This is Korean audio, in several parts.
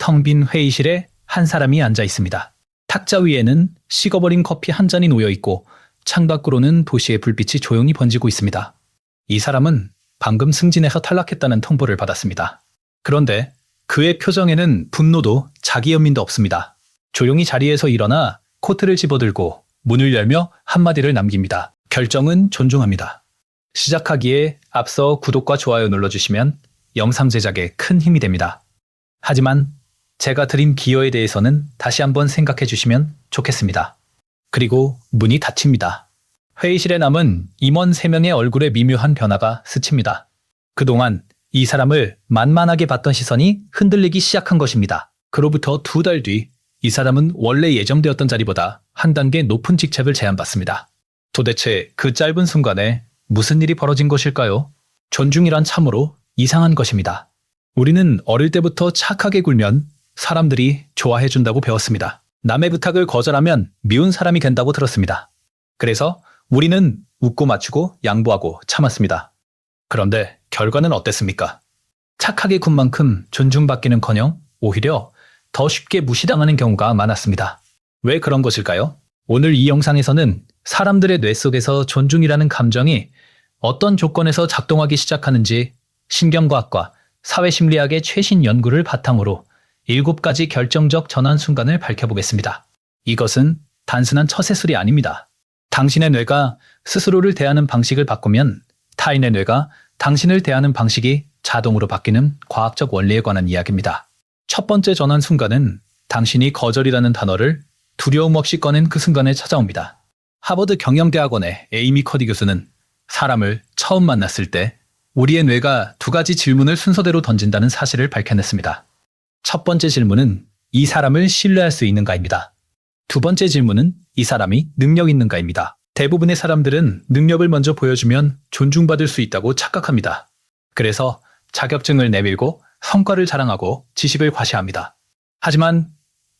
텅 빈 회의실에 한 사람이 앉아 있습니다. 탁자 위에는 식어버린 커피 한 잔이 놓여 있고 창밖으로는 도시의 불빛이 조용히 번지고 있습니다. 이 사람은 방금 승진해서 탈락했다는 통보를 받았습니다. 그런데 그의 표정에는 분노도 자기 연민도 없습니다. 조용히 자리에서 일어나 코트를 집어들고 문을 열며 한마디를 남깁니다. 결정은 존중합니다. 시작하기에 앞서 구독과 좋아요 눌러주시면 영상 제작에 큰 힘이 됩니다. 하지만 제가 드린 기여에 대해서는 다시 한번 생각해 주시면 좋겠습니다. 그리고 문이 닫힙니다. 회의실에 남은 임원 3명의 얼굴에 미묘한 변화가 스칩니다. 그동안 이 사람을 만만하게 봤던 시선이 흔들리기 시작한 것입니다. 그로부터 2달 뒤 이 사람은 원래 예정되었던 자리보다 한 단계 높은 직책을 제안받습니다. 도대체 그 짧은 순간에 무슨 일이 벌어진 것일까요? 존중이란 참으로 이상한 것입니다. 우리는 어릴 때부터 착하게 굴면 사람들이 좋아해준다고 배웠습니다. 남의 부탁을 거절하면 미운 사람이 된다고 들었습니다. 그래서 우리는 웃고 맞추고 양보하고 참았습니다. 그런데 결과는 어땠습니까? 착하게 군 만큼 존중받기는커녕 오히려 더 쉽게 무시당하는 경우가 많았습니다. 왜 그런 것일까요? 오늘 이 영상에서는 사람들의 뇌 속에서 존중이라는 감정이 어떤 조건에서 작동하기 시작하는지 신경과학과 사회심리학의 최신 연구를 바탕으로 7가지 결정적 전환 순간을 밝혀보겠습니다. 이것은 단순한 처세술이 아닙니다. 당신의 뇌가 스스로를 대하는 방식을 바꾸면 타인의 뇌가 당신을 대하는 방식이 자동으로 바뀌는 과학적 원리에 관한 이야기입니다. 첫 번째 전환 순간은 당신이 거절이라는 단어를 두려움 없이 꺼낸 그 순간에 찾아옵니다. 하버드 경영대학원의 에이미 커디 교수는 사람을 처음 만났을 때 우리의 뇌가 2가지 질문을 순서대로 던진다는 사실을 밝혀냈습니다. 첫 번째 질문은 이 사람을 신뢰할 수 있는가입니다. 두 번째 질문은 이 사람이 능력 있는가입니다. 대부분의 사람들은 능력을 먼저 보여주면 존중받을 수 있다고 착각합니다. 그래서 자격증을 내밀고 성과를 자랑하고 지식을 과시합니다. 하지만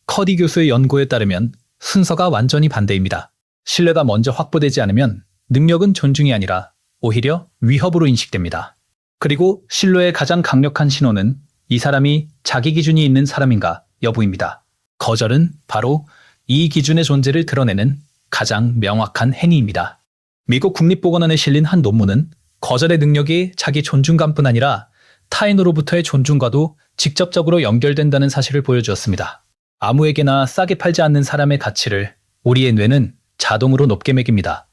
커디 교수의 연구에 따르면 순서가 완전히 반대입니다. 신뢰가 먼저 확보되지 않으면 능력은 존중이 아니라 오히려 위협으로 인식됩니다. 그리고 신뢰의 가장 강력한 신호는 이 사람이 자기 기준이 있는 사람인가 여부입니다. 거절은 바로 이 기준의 존재를 드러내는 가장 명확한 행위입니다. 미국 국립보건원에 실린 한 논문은 거절의 능력이 자기 존중감뿐 아니라 타인으로부터의 존중과도 직접적으로 연결된다는 사실을 보여주었습니다. 아무에게나 싸게 팔지 않는 사람의 가치를 우리의 뇌는 자동으로 높게 매깁니다.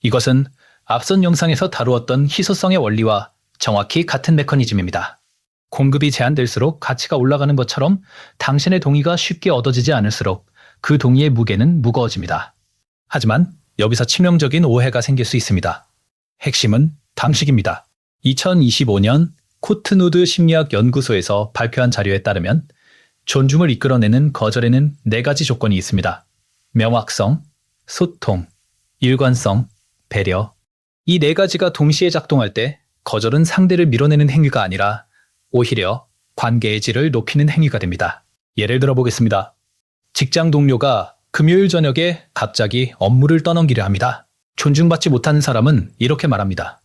이것은 앞선 영상에서 다루었던 희소성의 원리와 정확히 같은 메커니즘입니다. 공급이 제한될수록 가치가 올라가는 것처럼 당신의 동의가 쉽게 얻어지지 않을수록 그 동의의 무게는 무거워집니다. 하지만 여기서 치명적인 오해가 생길 수 있습니다. 핵심은 당식입니다. 2025년 코트누드 심리학 연구소에서 발표한 자료에 따르면 존중을 이끌어내는 거절에는 4가지 조건이 있습니다. 명확성, 소통, 일관성, 배려. 이 4가지가 동시에 작동할 때 거절은 상대를 밀어내는 행위가 아니라 오히려 관계의 질을 높이는 행위가 됩니다. 예를 들어 보겠습니다. 직장 동료가 금요일 저녁에 갑자기 업무를 떠넘기려 합니다. 존중받지 못하는 사람은 이렇게 말합니다.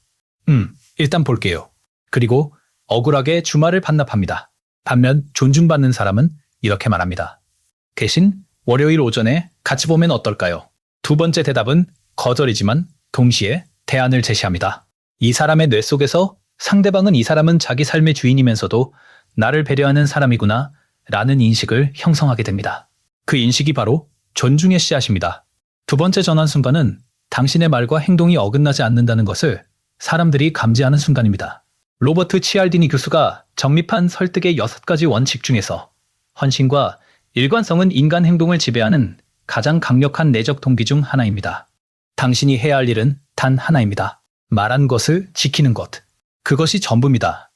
일단 볼게요. 그리고 억울하게 주말을 반납합니다. 반면 존중받는 사람은 이렇게 말합니다. 대신 월요일 오전에 같이 보면 어떨까요? 두 번째 대답은 거절이지만 동시에 대안을 제시합니다. 이 사람의 뇌 속에서 상대방은 이 사람은 자기 삶의 주인이면서도 나를 배려하는 사람이구나 라는 인식을 형성하게 됩니다. 그 인식이 바로 존중의 씨앗입니다. 두 번째 전환 순간은 당신의 말과 행동이 어긋나지 않는다는 것을 사람들이 감지하는 순간입니다. 로버트 치알디니 교수가 정립한 설득의 6가지 원칙 중에서 헌신과 일관성은 인간 행동을 지배하는 가장 강력한 내적 동기 중 하나입니다. 당신이 해야 할 일은 단 하나입니다. 말한 것을 지키는 것. 그것이 전부입니다.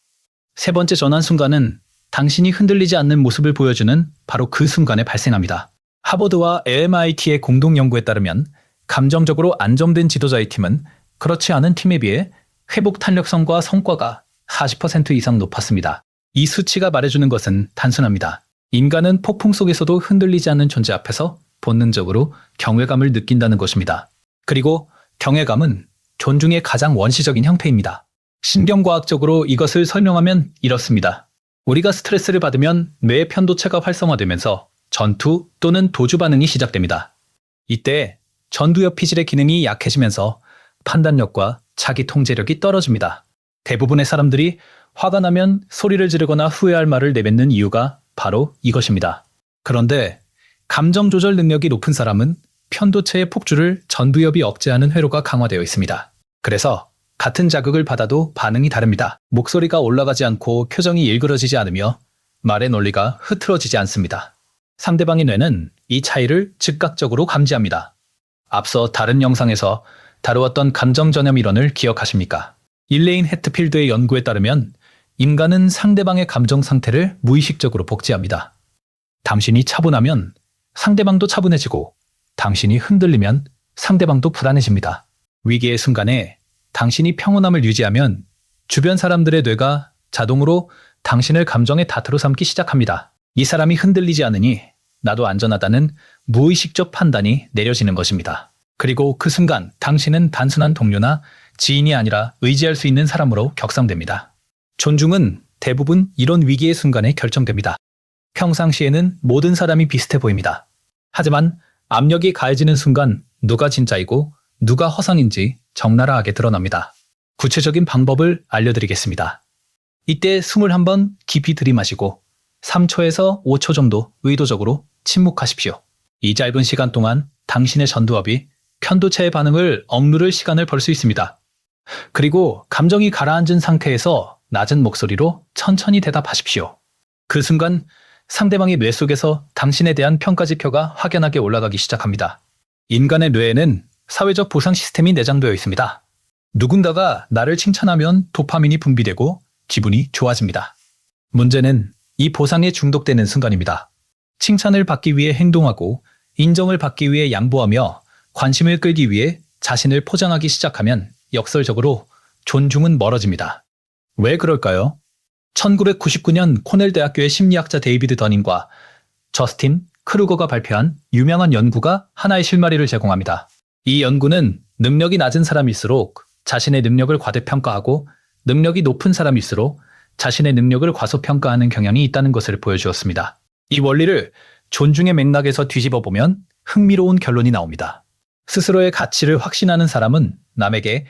세 번째 전환 순간은 당신이 흔들리지 않는 모습을 보여주는 바로 그 순간에 발생합니다. 하버드와 MIT의 공동 연구에 따르면 감정적으로 안정된 지도자의 팀은 그렇지 않은 팀에 비해 회복 탄력성과 성과가 40% 이상 높았습니다. 이 수치가 말해주는 것은 단순합니다. 인간은 폭풍 속에서도 흔들리지 않는 존재 앞에서 본능적으로 경외감을 느낀다는 것입니다. 그리고 경외감은 존중의 가장 원시적인 형태입니다. 신경과학적으로 이것을 설명하면 이렇습니다. 우리가 스트레스를 받으면 뇌의 편도체가 활성화되면서 전투 또는 도주 반응이 시작됩니다. 이때 전두엽 피질의 기능이 약해지면서 판단력과 자기 통제력이 떨어집니다. 대부분의 사람들이 화가 나면 소리를 지르거나 후회할 말을 내뱉는 이유가 바로 이것입니다. 그런데 감정 조절 능력이 높은 사람은 편도체의 폭주를 전두엽이 억제하는 회로가 강화되어 있습니다. 그래서 같은 자극을 받아도 반응이 다릅니다. 목소리가 올라가지 않고 표정이 일그러지지 않으며 말의 논리가 흐트러지지 않습니다. 상대방의 뇌는 이 차이를 즉각적으로 감지합니다. 앞서 다른 영상에서 다루었던 감정 전염 이론을 기억하십니까? 일레인 해트필드의 연구에 따르면 인간은 상대방의 감정 상태를 무의식적으로 복제합니다. 당신이 차분하면 상대방도 차분해지고 당신이 흔들리면 상대방도 불안해집니다. 위기의 순간에 당신이 평온함을 유지하면 주변 사람들의 뇌가 자동으로 당신을 감정의 다트로 삼기 시작합니다. 이 사람이 흔들리지 않으니 나도 안전하다는 무의식적 판단이 내려지는 것입니다. 그리고 그 순간 당신은 단순한 동료나 지인이 아니라 의지할 수 있는 사람으로 격상됩니다. 존중은 대부분 이런 위기의 순간에 결정됩니다. 평상시에는 모든 사람이 비슷해 보입니다. 하지만 압력이 가해지는 순간 누가 진짜이고 누가 허상인지 적나라하게 드러납니다. 구체적인 방법을 알려드리겠습니다. 이때 숨을 한번 깊이 들이마시고 3초에서 5초 정도 의도적으로 침묵하십시오. 이 짧은 시간 동안 당신의 전두엽이 편도체의 반응을 억누를 시간을 벌 수 있습니다. 그리고 감정이 가라앉은 상태에서 낮은 목소리로 천천히 대답하십시오. 그 순간 상대방의 뇌 속에서 당신에 대한 평가 지표가 확연하게 올라가기 시작합니다. 인간의 뇌에는 사회적 보상 시스템이 내장되어 있습니다. 누군가가 나를 칭찬하면 도파민이 분비되고 기분이 좋아집니다. 문제는 이 보상에 중독되는 순간입니다. 칭찬을 받기 위해 행동하고 인정을 받기 위해 양보하며 관심을 끌기 위해 자신을 포장하기 시작하면 역설적으로 존중은 멀어집니다. 왜 그럴까요? 1999년 코넬 대학교의 심리학자 데이비드 더닝과 저스틴 크루거가 발표한 유명한 연구가 하나의 실마리를 제공합니다. 이 연구는 능력이 낮은 사람일수록 자신의 능력을 과대평가하고 능력이 높은 사람일수록 자신의 능력을 과소평가하는 경향이 있다는 것을 보여주었습니다. 이 원리를 존중의 맥락에서 뒤집어 보면 흥미로운 결론이 나옵니다. 스스로의 가치를 확신하는 사람은 남에게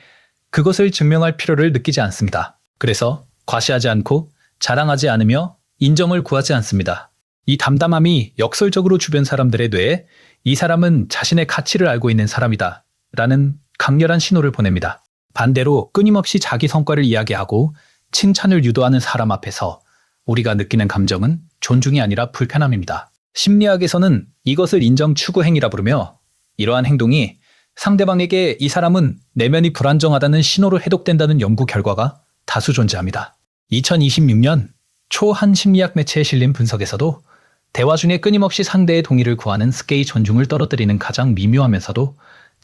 그것을 증명할 필요를 느끼지 않습니다. 그래서 과시하지 않고 자랑하지 않으며 인정을 구하지 않습니다. 이 담담함이 역설적으로 주변 사람들의 뇌에 이 사람은 자신의 가치를 알고 있는 사람이다 라는 강렬한 신호를 보냅니다. 반대로 끊임없이 자기 성과를 이야기하고 칭찬을 유도하는 사람 앞에서 우리가 느끼는 감정은 존중이 아니라 불편함입니다. 심리학에서는 이것을 인정 추구 행위라 부르며 이러한 행동이 상대방에게 이 사람은 내면이 불안정하다는 신호로 해독된다는 연구 결과가 다수 존재합니다. 2026년 초 한 심리학 매체에 실린 분석에서도 대화 중에 끊임없이 상대의 동의를 구하는 습관이 존중을 떨어뜨리는 가장 미묘하면서도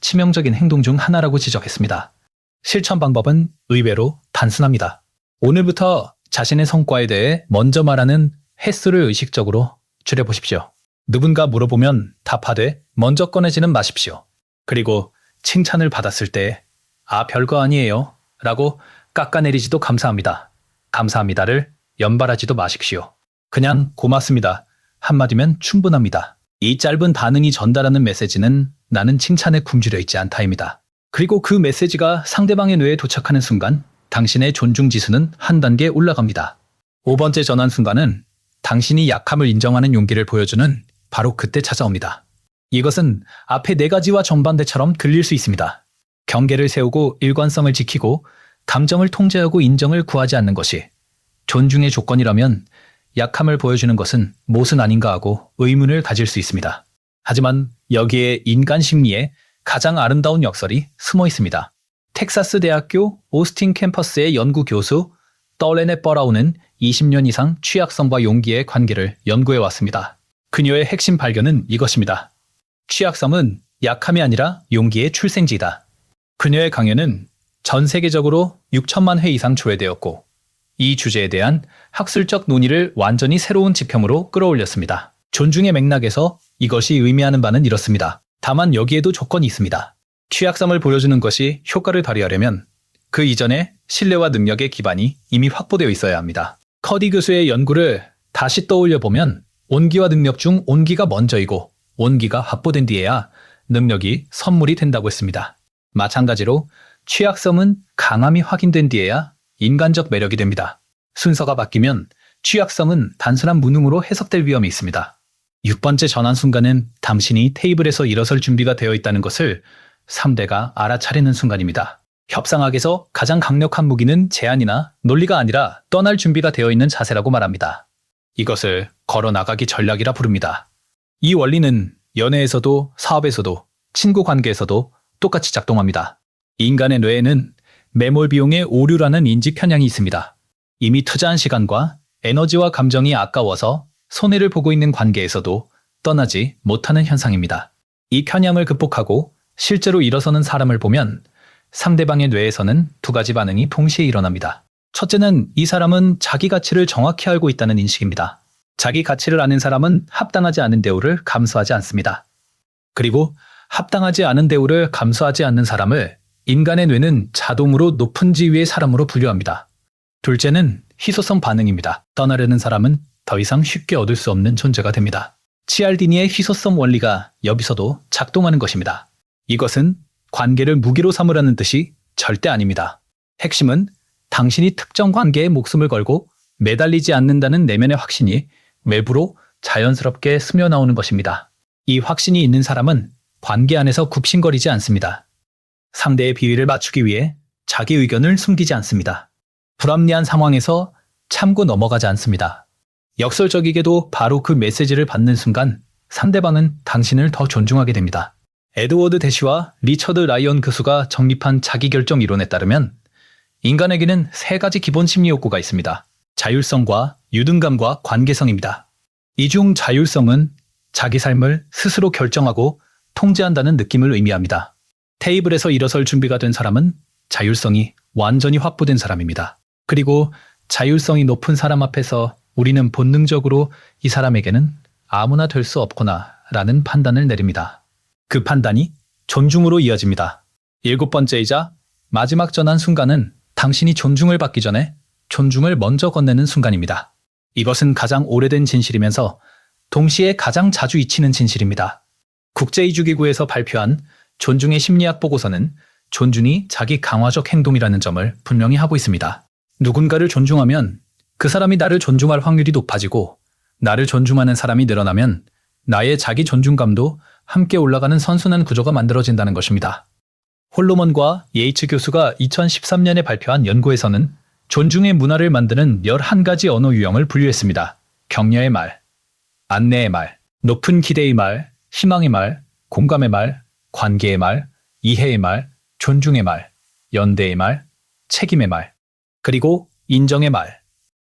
치명적인 행동 중 하나라고 지적했습니다. 실천 방법은 의외로 단순합니다. 오늘부터 자신의 성과에 대해 먼저 말하는 횟수를 의식적으로 줄여보십시오. 누군가 물어보면 답하되 먼저 꺼내지는 마십시오. 그리고 칭찬을 받았을 때 별거 아니에요 라고 깎아내리지도 감사합니다. 감사합니다를 연발하지도 마십시오. 그냥 고맙습니다. 한마디면 충분합니다. 이 짧은 반응이 전달하는 메시지는 나는 칭찬에 굶주려 있지 않다입니다. 그리고 그 메시지가 상대방의 뇌에 도착하는 순간 당신의 존중 지수는 한 단계 올라갑니다. 5번째 전환 순간은 당신이 약함을 인정하는 용기를 보여주는 바로 그때 찾아옵니다. 이것은 앞의 4가지와 정반대처럼 들릴 수 있습니다. 경계를 세우고 일관성을 지키고 감정을 통제하고 인정을 구하지 않는 것이 존중의 조건이라면 약함을 보여주는 것은 못은 아닌가 하고 의문을 가질 수 있습니다. 하지만 여기에 인간 심리의 가장 아름다운 역설이 숨어 있습니다. 텍사스 대학교 오스틴 캠퍼스의 연구 교수 떨레네 뻐라우는 20년 이상 취약성과 용기의 관계를 연구해 왔습니다. 그녀의 핵심 발견은 이것입니다. 취약성은 약함이 아니라 용기의 출생지이다. 그녀의 강연은 전 세계적으로 6천만 회 이상 조회되었고 이 주제에 대한 학술적 논의를 완전히 새로운 지평으로 끌어올렸습니다. 존중의 맥락에서 이것이 의미하는 바는 이렇습니다. 다만 여기에도 조건이 있습니다. 취약성을 보여주는 것이 효과를 발휘하려면 그 이전에 신뢰와 능력의 기반이 이미 확보되어 있어야 합니다. 커디 교수의 연구를 다시 떠올려 보면 온기와 능력 중 온기가 먼저이고 온기가 확보된 뒤에야 능력이 선물이 된다고 했습니다. 마찬가지로 취약성은 강함이 확인된 뒤에야 인간적 매력이 됩니다. 순서가 바뀌면 취약성은 단순한 무능으로 해석될 위험이 있습니다. 6번째 전환 순간은 당신이 테이블에서 일어설 준비가 되어 있다는 것을 3대가 알아차리는 순간입니다. 협상학에서 가장 강력한 무기는 제안이나 논리가 아니라 떠날 준비가 되어 있는 자세라고 말합니다. 이것을 걸어나가기 전략이라 부릅니다. 이 원리는 연애에서도 사업에서도 친구 관계에서도 똑같이 작동합니다. 인간의 뇌에는 매몰 비용의 오류라는 인지 편향이 있습니다. 이미 투자한 시간과 에너지와 감정이 아까워서 손해를 보고 있는 관계에서도 떠나지 못하는 현상입니다. 이 편향을 극복하고 실제로 일어서는 사람을 보면 상대방의 뇌에서는 두 가지 반응이 동시에 일어납니다. 첫째는 이 사람은 자기 가치를 정확히 알고 있다는 인식입니다. 자기 가치를 아는 사람은 합당하지 않은 대우를 감수하지 않습니다. 그리고 합당하지 않은 대우를 감수하지 않는 사람을 인간의 뇌는 자동으로 높은 지위의 사람으로 분류합니다. 둘째는 희소성 반응입니다. 떠나려는 사람은 더 이상 쉽게 얻을 수 없는 존재가 됩니다. 치알디니의 희소성 원리가 여기서도 작동하는 것입니다. 이것은 관계를 무기로 삼으라는 뜻이 절대 아닙니다. 핵심은 당신이 특정 관계에 목숨을 걸고 매달리지 않는다는 내면의 확신이 외부로 자연스럽게 스며나오는 것입니다. 이 확신이 있는 사람은 관계 안에서 굽신거리지 않습니다. 상대의 비위를 맞추기 위해 자기 의견을 숨기지 않습니다. 불합리한 상황에서 참고 넘어가지 않습니다. 역설적이게도 바로 그 메시지를 받는 순간 상대방은 당신을 더 존중하게 됩니다. 에드워드 대시와 리처드 라이언 교수가 정립한 자기결정 이론에 따르면 인간에게는 세 가지 기본 심리 욕구가 있습니다. 자율성과 유등감과 관계성입니다. 이 중 자율성은 자기 삶을 스스로 결정하고 통제한다는 느낌을 의미합니다. 테이블에서 일어설 준비가 된 사람은 자율성이 완전히 확보된 사람입니다. 그리고 자율성이 높은 사람 앞에서 우리는 본능적으로 이 사람에게는 아무나 될 수 없구나 라는 판단을 내립니다. 그 판단이 존중으로 이어집니다. 7번째이자 마지막 전환 순간은 당신이 존중을 받기 전에 존중을 먼저 건네는 순간입니다. 이것은 가장 오래된 진실이면서 동시에 가장 자주 잊히는 진실입니다. 국제이주기구에서 발표한 존중의 심리학 보고서는 존중이 자기 강화적 행동이라는 점을 분명히 하고 있습니다. 누군가를 존중하면 그 사람이 나를 존중할 확률이 높아지고 나를 존중하는 사람이 늘어나면 나의 자기 존중감도 함께 올라가는 선순환 구조가 만들어진다는 것입니다. 홀로먼과 예이츠 교수가 2013년에 발표한 연구에서는 존중의 문화를 만드는 11가지 언어 유형을 분류했습니다. 격려의 말, 안내의 말, 높은 기대의 말, 희망의 말, 공감의 말, 관계의 말, 이해의 말, 존중의 말, 연대의 말, 책임의 말, 그리고 인정의 말.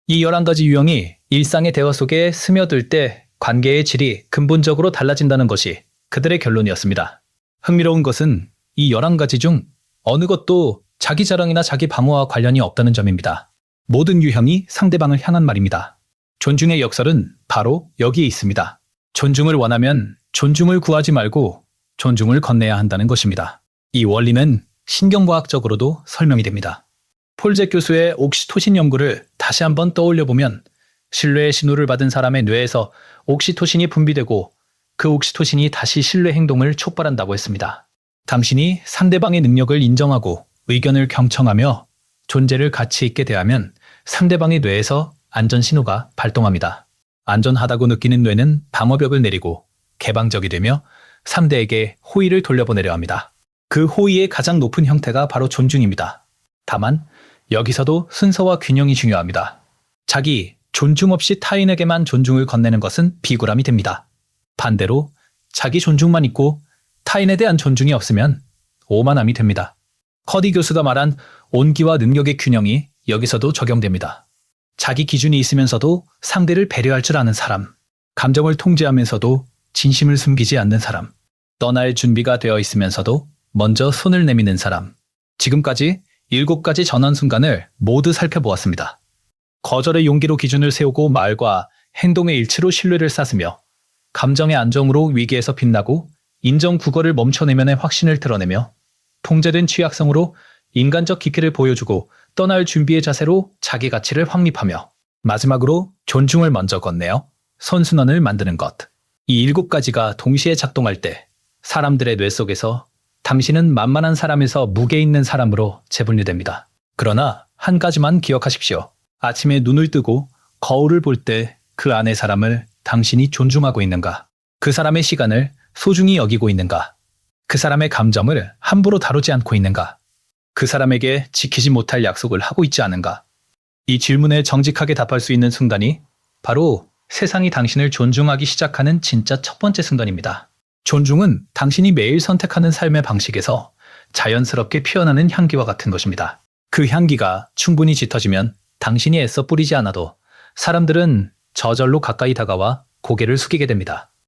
이 11가지 유형이 일상의 대화 속에 스며들 때 관계의 질이 근본적으로 달라진다는 것이 그들의 결론이었습니다. 흥미로운 것은 이 11가지 중 어느 것도 자기 자랑이나 자기 방어와 관련이 없다는 점입니다. 모든 유형이 상대방을 향한 말입니다. 존중의 역설은 바로 여기에 있습니다. 존중을 원하면 존중을 구하지 말고 존중을 건네야 한다는 것입니다. 이 원리는 신경과학적으로도 설명이 됩니다. 폴잭 교수의 옥시토신 연구를 다시 한번 떠올려보면 신뢰의 신호를 받은 사람의 뇌에서 옥시토신이 분비되고 그 옥시토신이 다시 신뢰 행동을 촉발한다고 했습니다. 당신이 상대방의 능력을 인정하고 의견을 경청하며 존재를 가치 있게 대하면 상대방의 뇌에서 안전 신호가 발동합니다. 안전하다고 느끼는 뇌는 방어벽을 내리고 개방적이 되며 상대에게 호의를 돌려보내려 합니다. 그 호의의 가장 높은 형태가 바로 존중입니다. 다만 여기서도 순서와 균형이 중요합니다. 자기 존중 없이 타인에게만 존중을 건네는 것은 비굴함이 됩니다. 반대로 자기 존중만 있고 타인에 대한 존중이 없으면 오만함이 됩니다. 커디 교수가 말한 온기와 능력의 균형이 여기서도 적용됩니다. 자기 기준이 있으면서도 상대를 배려할 줄 아는 사람, 감정을 통제하면서도 진심을 숨기지 않는 사람, 떠날 준비가 되어 있으면서도 먼저 손을 내미는 사람. 지금까지 7가지 전환 순간을 모두 살펴보았습니다. 거절의 용기로 기준을 세우고 말과 행동의 일치로 신뢰를 쌓으며 감정의 안정으로 위기에서 빛나고 인정 국어를 멈춰내면의 확신을 드러내며 통제된 취약성으로 인간적 깊이를 보여주고 떠날 준비의 자세로 자기 가치를 확립하며 마지막으로 존중을 먼저 건네요. 선순환을 만드는 것. 이 7가지가 동시에 작동할 때 사람들의 뇌 속에서 당신은 만만한 사람에서 무게 있는 사람으로 재분류됩니다. 그러나 한 가지만 기억하십시오. 아침에 눈을 뜨고 거울을 볼 때 그 안의 사람을 당신이 존중하고 있는가? 그 사람의 시간을 소중히 여기고 있는가? 그 사람의 감정을 함부로 다루지 않고 있는가? 그 사람에게 지키지 못할 약속을 하고 있지 않은가? 이 질문에 정직하게 답할 수 있는 순간이 바로 세상이 당신을 존중하기 시작하는 진짜 첫 번째 순간입니다. 존중은 당신이 매일 선택하는 삶의 방식에서 자연스럽게 피어나는 향기와 같은 것입니다. 그 향기가 충분히 짙어지면 당신이 애써 뿌리지 않아도 사람들은 저절로 가까이 다가와 고개를 숙이게 됩니다.